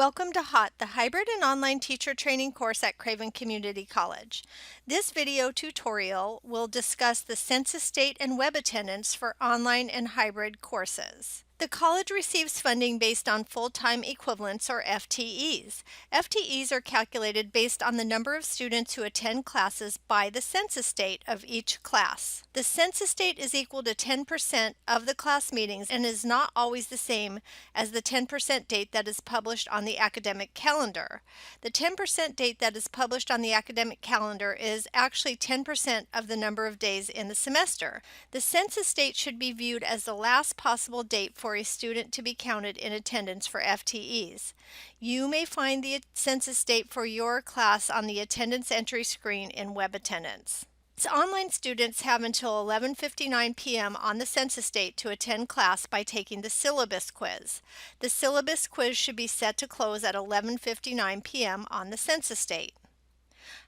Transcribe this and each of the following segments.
Welcome to HOT, the Hybrid and Online Teacher Training course at Craven Community College. This video tutorial will discuss the census date and web attendance for online and hybrid courses. The college receives funding based on full-time equivalents or FTEs. FTEs are calculated based on the number of students who attend classes by the census date of each class. The census date is equal to 10% of the class meetings and is not always the same as the 10% date that is published on the academic calendar. The 10% date that is published on the academic calendar is actually 10% of the number of days in the semester. The census date should be viewed as the last possible date for a student to be counted in attendance for FTEs. You may find the census date for your class on the attendance entry screen in Web Attendance. Online students have until 11:59 p.m. on the census date to attend class by taking the syllabus quiz. The syllabus quiz should be set to close at 11:59 p.m. on the census date.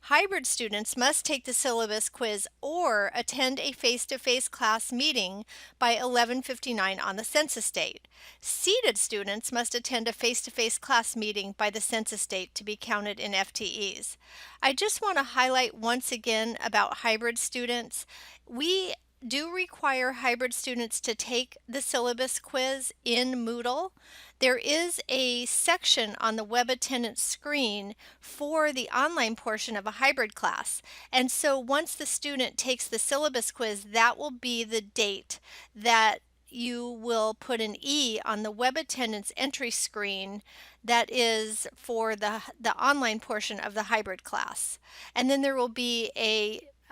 Hybrid students must take the syllabus quiz or attend a face-to-face class meeting by 11:59 on the census date. Seated students must attend a face-to-face class meeting by the census date to be counted in FTEs. I just want to highlight once again about hybrid students. We do require hybrid students to take the syllabus quiz in Moodle. There is a section on the web attendance screen for the online portion of a hybrid class. And so once the student takes the syllabus quiz, that will be the date that you will put an E on the web attendance entry screen that is for the online portion of the hybrid class. And then there will be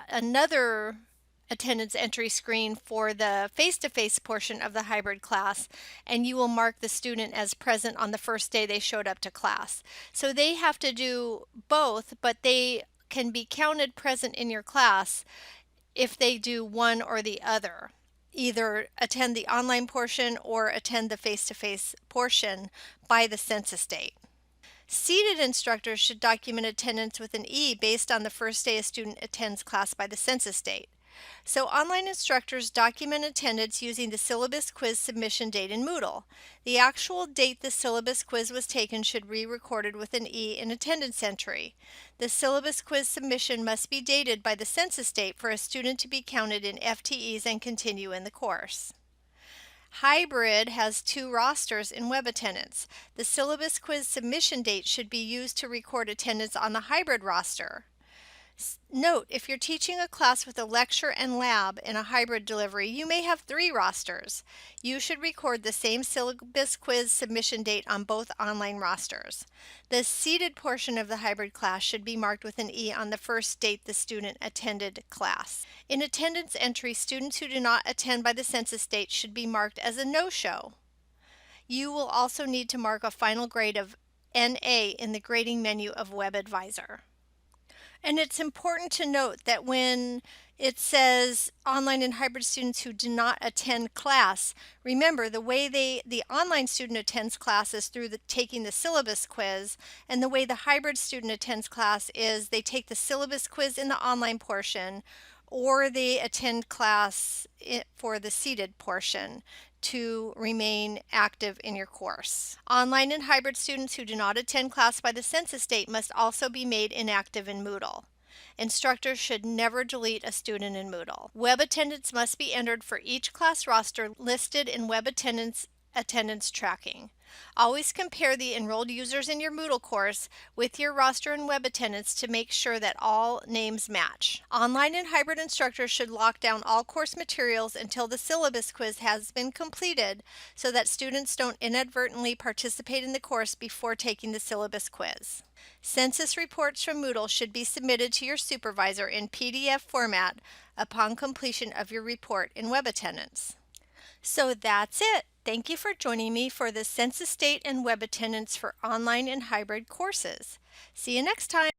another attendance entry screen for the face-to-face portion of the hybrid class, and you will mark the student as present on the first day they showed up to class. So they have to do both, but they can be counted present in your class if they do one or the other. Either attend the online portion or attend the face-to-face portion by the census date. Seated instructors should document attendance with an E based on the first day a student attends class by the census date. So online instructors document attendance using the syllabus quiz submission date in Moodle. The actual date the syllabus quiz was taken should be recorded with an E in attendance entry. The syllabus quiz submission must be dated by the census date for a student to be counted in FTEs and continue in the course. Hybrid has two rosters in web attendance. The syllabus quiz submission date should be used to record attendance on the hybrid roster. Note, if you're teaching a class with a lecture and lab in a hybrid delivery, you may have three rosters. You should record the same syllabus quiz submission date on both online rosters. The seated portion of the hybrid class should be marked with an E on the first date the student attended class. In attendance entry, students who do not attend by the census date should be marked as a no-show. You will also need to mark a final grade of NA in the grading menu of Web Advisor. And it's important to note that when it says online and hybrid students who do not attend class, remember the way the online student attends class is through taking the syllabus quiz, and the way the hybrid student attends class is they take the syllabus quiz in the online portion, or they attend class for the seated portion to remain active in your course. Online and hybrid students who do not attend class by the census date must also be made inactive in Moodle. Instructors should never delete a student in Moodle. Web attendance must be entered for each class roster listed in Web Attendance attendance tracking. Always compare the enrolled users in your Moodle course with your roster in Web Attendance to make sure that all names match. Online and hybrid instructors should lock down all course materials until the syllabus quiz has been completed so that students don't inadvertently participate in the course before taking the syllabus quiz. Census reports from Moodle should be submitted to your supervisor in PDF format upon completion of your report in Web Attendance. So that's it. Thank you for joining me for the census date and web attendance for online and hybrid courses. See you next time.